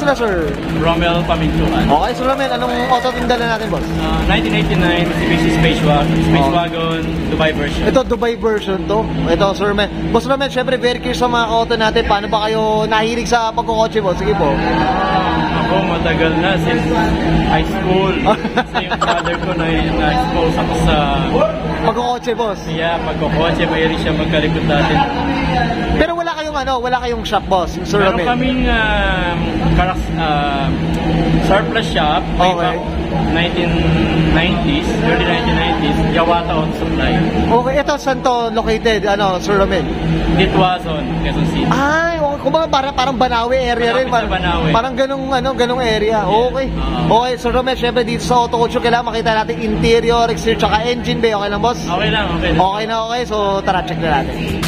sila, sir? Romel Pamintuan. Okay, Sir Romel, anong auto tindala natin, boss? 1989 Mitsubishi Space Wagon, Dubai version. Ito, Dubai version to. Ito, Sir Romel. Boss Romel, syempre, very curious sa mga auto natin. Paano ba kayo nahilig sa pagkukotse, boss? Sige po. Ako, matagal na, since high school. Kasi yung father ko na-expose ako sa Pagkukotse, boss. yeah, pagkukotse, mahilig siya magkalikot natin. Pero wala kayong shop, boss, Sir Meron Romel. kaming surplus shop way Okay. back 1990s, early 1990s, Yawata Auto Supply. Okay, ito, saan to located, Sir Romel? Gitwason, Quezon City. Ay, okay, kumbaga parang Banawe area rin. Malapit sa Banawe. Parang ganung area. Okay. Okay, Sir Romel, syempre dito sa Auto Culture, kailangan makita natin interior, exterior, tsaka engine bay. Okay lang, boss? Okay lang, okay. Okay na, okay. So, tara, check na natin.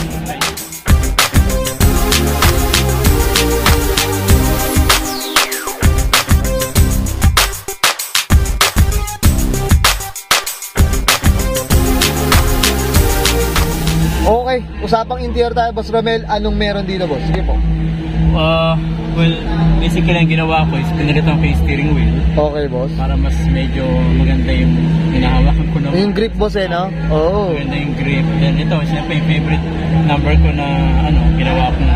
Okay, usapang interior tayo, Boss Romel. Anong meron dito, boss? Sige po. Well, basically ang ginawa ko is pinalitan ko yung steering wheel Okay, boss. para mas medyo maganda yung hinahawakan ko na. Yung grip, boss, no? Oo. Maganda yung grip. Then ito, siyempre yung favorite number ko na ginawa ko na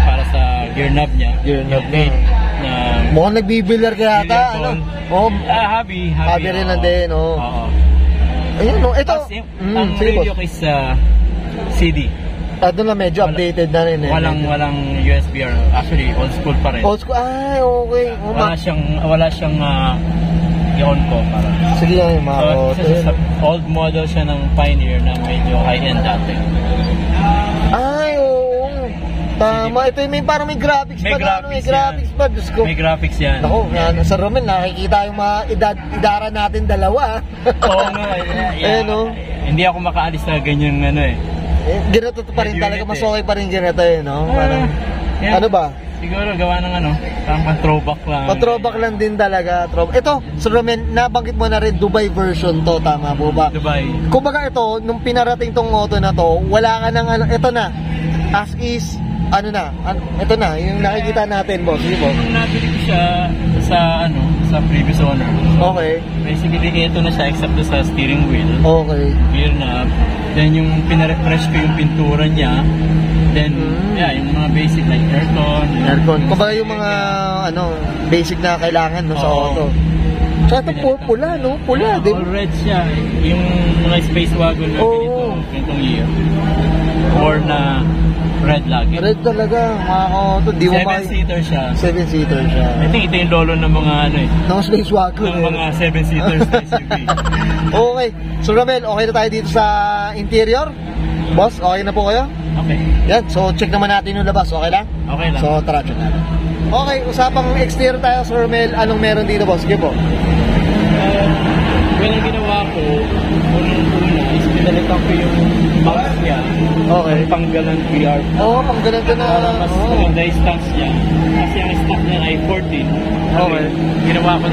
para sa gear knob niya. Gear knob Yung niya. eight na Mukhang nagbibilyar kaya ata, Billiard Oh, hobby rin na din, oo. Oo. Ayun, no? Ito. Tapos ang sige, radio boss. ko is CD. Doon na medyo updated na rin, eh. Walang USB or actually old school pa rin. Old school. Ay, okay. Wala siyang i-on ko para. Sige lang yung mga auto. Sa old model siya ng Pioneer na medyo high-end dati. Ay, oo. Tama. Ito yung parang may graphics May pa. graphics May graphics pa. Diyos ko. May graphics yan. Ako, sa Romel, nakikita yung mga idara natin dalawa. Oo nga. Ayan, no? Hindi ako makaalis sa ganyang Ginato pa rin talaga. Mas okay pa rin ginato, no? Parang, yeah. ano ba? Siguro gawa ng parang pan-throwback lang. Pa-throwback lang din talaga. Ito, Sir Romel, nabanggit mo na rin Dubai version to, tama po ba? Dubai. Kumbaga ito, nung pinarating tong auto na to, wala ka nang ito na, as is, ito na, yung nakikita natin, boss. Sige po. Nabili ko siya sa previous owner. So, Okay. basically, ito na siya except sa steering wheel. Okay. Gear knob. Then yung pinarefresh ko yung pintura niya. Then, yung mga basic like aircon. Aircon. Kumbaga yung mga, basic na kailangan, no, sa auto. Tsaka ito pula, no? Pula, di ba? All red siya. Yung mga space wagon na ganitong year. Or na red lagi. Red talaga, mga auto. Di mo 7-seater siya. 7-seater siya. I think ito yung lolo ng mga Ng space wagon. ng mga 7-seaters na SUV. Okay. So, Romel, okay na tayo dito sa interior? Boss, okay na po kayo? Okay. Yan. So, check naman natin yung labas. Okay lang? Okay lang. So, tara, check natin. Okay, usapang exterior tayo, Sir Romel. Anong meron dito, boss? Sige po. Well, ang ginawa ko, unang-una is pinalitan ko yung box niya. Okay. Panggalan PR. Oo, pang ganito na. Para mas maganda yung stance niya. Kasi ang stock niya ay 14. Okay. Ginawa ko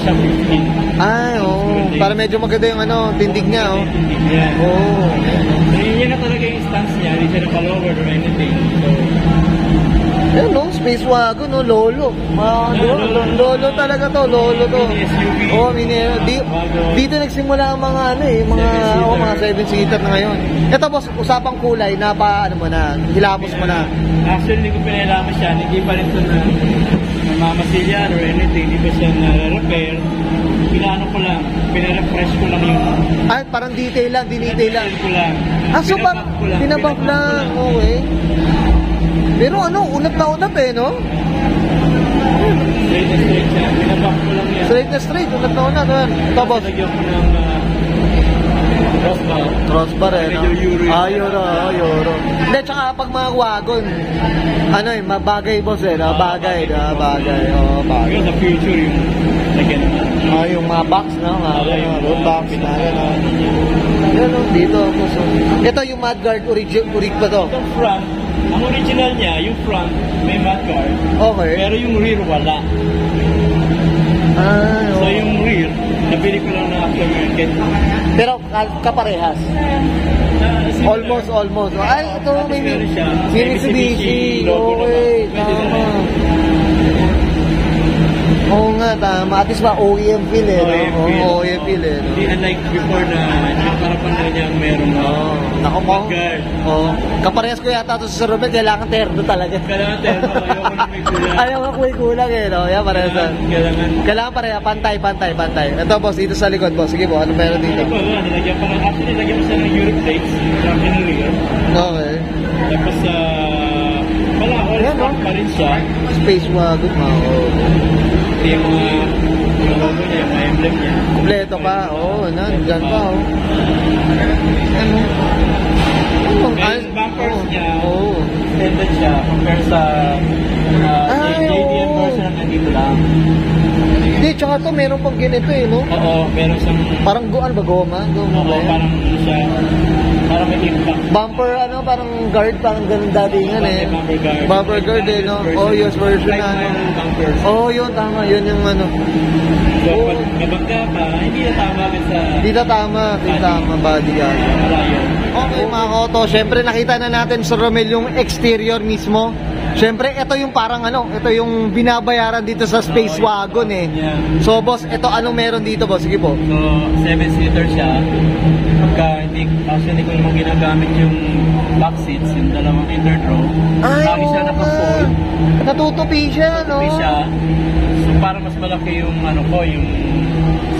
siya 15. Ay, oo. Para medyo maganda yung tindig niya, oh. Tindig niya. Oo. So, yun na talaga yung stance niya. Hindi siya naka-lowered or anything. So, Ayun, no? Space wagon, no? Lolo. Lolo talaga to. Lolo to. Mini SUV. Oo, dito nagsimula ang mga mga 7-seater na ngayon. Ito, boss, usapang kulay, hilamos mo na. actually, hindi ko pinailaman siya. Hindi pa rin ito na mamasilyan or anything. Hindi pa siya na-repair. Pinarefresh ko lang yung... Ay, parang detail lang, dinetail lang. ko lang. So parang pinabak lang. Okay. Pero unat na unat, no? Straight na straight siya. Pinabak ko lang yan. Straight na straight, unat na unat. Ito, boss. Lagyan ko ng crossbar. Crossbar, no? Euro. Euro. Hindi, tsaka pag mga wagon, mabagay, boss, Bagay. Bagay. Because the future yung lagyan naman. Yung mga box, no? Road box, Yan, dito. So, ito yung mudguard, orig pa to. Itong front, ang original niya, yung front, may mudguard. Okay. Pero yung rear, wala. So yung rear, nabili ko lang na aftermarket. Pero kaparehas. Almost. Ay, ito may Mitsubishi. Okay, tama. Oo nga, tama. At least ba, OEM feel eh, no? Oo, OEM feel eh, no? Hindi unlike before na yung parapan na niya meron na. Oo. Naku po. Guard. Oo. Kaparehas ko yata ito sa Sir Romel, kailangan terno talaga. Kailangan terno, ayoko na may kulang. Ayaw ka kulang eh, no? Yan, parehas na. Kailangan pareha, pantay. Ito, boss, dito sa likod, boss. Sige po, ano meron dito? Ito po, nilagyan pa actually, nilagyan mo siya ng Europe plates, traction ng rear. Okay. Tapos, wala, all Ayan, stock no? pa rin siya. Space wagon, Ito yung mga, yung logo niya, yung mga emblem niya. Kompleto pa, oo, nandyan pa, oh. Ano? Yung bumpers niya, Oo. extended siya compare sa JDM version na nandito lang. Hindi, tsaka to, meron pang ganito eh, no? Oo, meron siyang... Parang ano ba, goma? Goma Oo, ba yan? parang siya, parang may impact. Bumper, ano, parang guard, parang ganun datingan eh. Bumper guard. Bumper guard eh, no? Oh, US version na, ano. Bumpers. Oh, yun, tama. Yun yung ano. So, pag nabagka pa, hindi na tama sa... Hindi na tama, body yan. Malayo. Okay, mga koto, syempre nakita na natin sa Romel yung exterior mismo. Syempre, ito yung parang ano, ito yung binabayaran dito sa Space Wagon eh. Yeah. So, boss, ito anong meron dito, boss? Sige po. So, 7-seater siya. Pagka hindi, actually kung naman ginagamit yung back seats, yung dalawang third row, lagi siya naka-fold. Natutupi siya, no? Tupi siya. So, para mas malaki yung ano ko, yung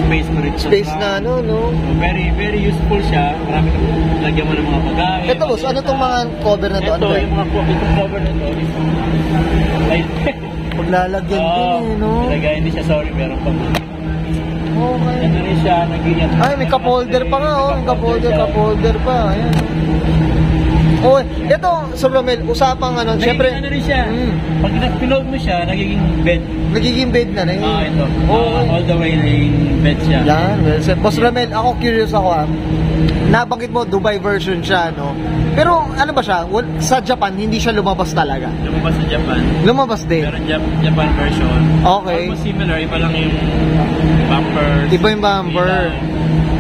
space ko rin. Space na ano, no? So, very, very useful siya. Marami kang lagyan mo ng mga pagkain. Ito, boss, ano tong mga cover na to? Ito, Ano ba? yung mga itong cover na to is... Paglalagyan din eh, no? Talaga, hindi siya sorry, meron pa. Okay. Ito rin siya, nag-ingat. Ay, may cup-holder pa nga, oh. May cup-holder pa. Ayan. Oh, ito, Sir Romel, usapang ano, syempre... Ano rin siya. Pag pinold mo siya, nagiging bed. Nagiging bed na rin. Ito. Oh. All the way nagiging bed siya. Yan, well said. Boss Romel, ako curious ako nabanggit mo, Dubai version siya, no? Pero ano ba siya? Sa Japan, hindi siya lumabas talaga. Lumabas sa Japan. Lumabas din. Pero Japan version. Okay. Almost similar, iba lang yung bumper. Iba yung bumper.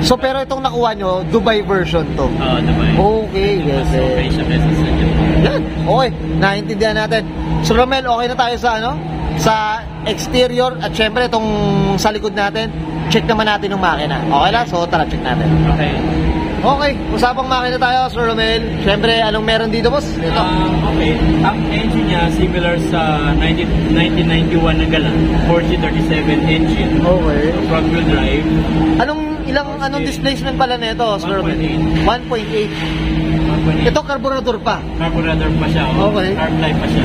So, pero itong nakuha nyo, Dubai version to. Oo, Dubai. Okay, yes. Mas okay siya kesa sa Japan. Yan, okay. Naintindihan natin. So, Romel, okay na tayo sa ano? Sa exterior at syempre itong sa likod natin, check naman natin yung makina. Okay lang? So, tara, check natin. Okay. Okay, usapang makina tayo, Sir Romel. Syempre, anong meron dito, boss? Ito. Okay. Ang engine niya, similar sa 1991 na Galant. 4037 engine. Okay. Front wheel drive. Anong displacement pala nito, Sir Romel? 1.8. Ito, carburetor pa. Carburetor pa siya. Okay. Carb life pa siya.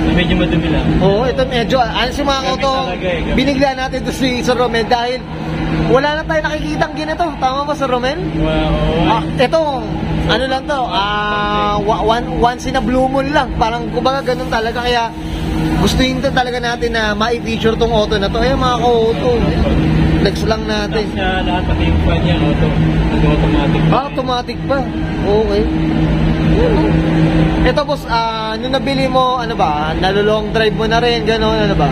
So, medyo madumi lang. Oo, ito medyo. Ano si mga auto, binigla natin to si Sir Romel dahil wala na tayo nakikitang ganito. Tama ba, Sir Romel? Wow. Ito, ano lang to, once in a blue moon lang. Parang kumbaga ganun talaga. Kaya gustuin to talaga natin na ma-feature tong auto na to. Ayan mga ka-auto. Flex lang natin. Siya, lahat pati yung fan niya, nag-automatic. Automatic pa. Okay. Ito boss, nung nabili mo, ano ba, nalulong drive mo na rin, gano'n, ano ba?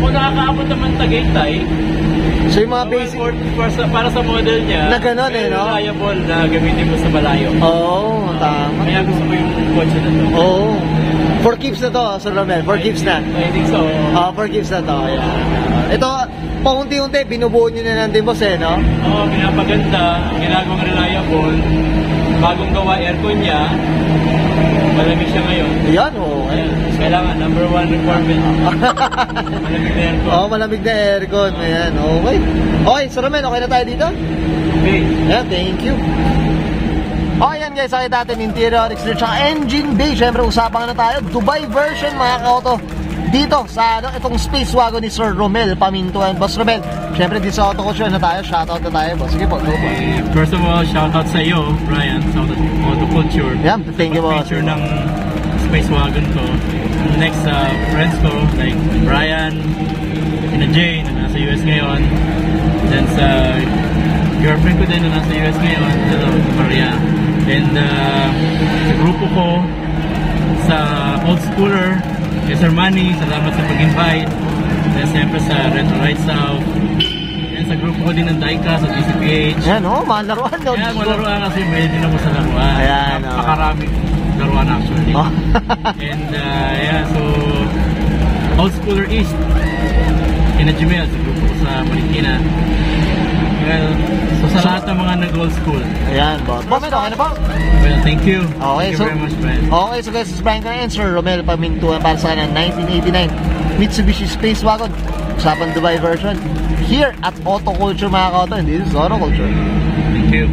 Kung nakakaabot naman Tagaytay, so yung mga basic... para sa model niya, na gano'n eh, no? reliable na gamitin mo sa malayo. Oo, tama. Kaya gusto mo yung kotse na to. Oo. For keeps na to, Sir Romel. For keeps na. I think so. For keeps na to. Yeah. Ito, paunti-unti, binubuo nyo na natin, boss, eh, no? Oo, pinapaganda, ginagawang reliable, bagong gawa aircon niya, malamig siya ngayon. Ayan, oo. Ayan, kailangan, number 1 requirement. Malamig na aircon. Oo, malamig na aircon. Ayan, okay. Okay, Sir Romel, okay na tayo dito? Okay. Yeah, thank you. Okay, yan guys, sakit natin interior, exterior, tsaka engine bay. Siyempre, usapan na tayo. Dubai version, mga ka-auto. Dito, sa itong Space Wagon ni Sir Romel Pamintuan. Boss Romel, siyempre, dito sa Auto Culture na tayo. Shoutout na tayo, boss. Sige po, go po. First of all, shoutout sa iyo, Brian, sa Auto Culture. Yeah, thank you, boss. Picture ng Space Wagon ko. Next, friends ko, like Brian, and Jay, na nasa US ngayon. Then sa girlfriend ko din na nasa US ngayon, Maria. And sa grupo ko, sa Old Schooler, kay Sir Manny, salamat sa pag-invite. Then siyempre sa Retro Ride South. And sa grupo ko din ng Diecast at DCPH. Ayan, mga laruan daw. Kaya malaruan kasi may din ako sa laruan. Ayan, napakaraming laruan actually. And yeah, so Old Schooler East. Kina Jimel, sa grupo ko sa Marikina. Well, so sa lahat ng mga nag-old school. Ayan, boss. Boss, okay na ba? Well, thank you. Okay, Thank you so, very much, Brian. okay, so guys, this is Brian Canaan and Sir Romel Pamintuan para sa 1989 Mitsubishi Space Wagon. Usapan Dubai version. Here at Auto Culture mga kauto. And this is Auto Culture. Thank you.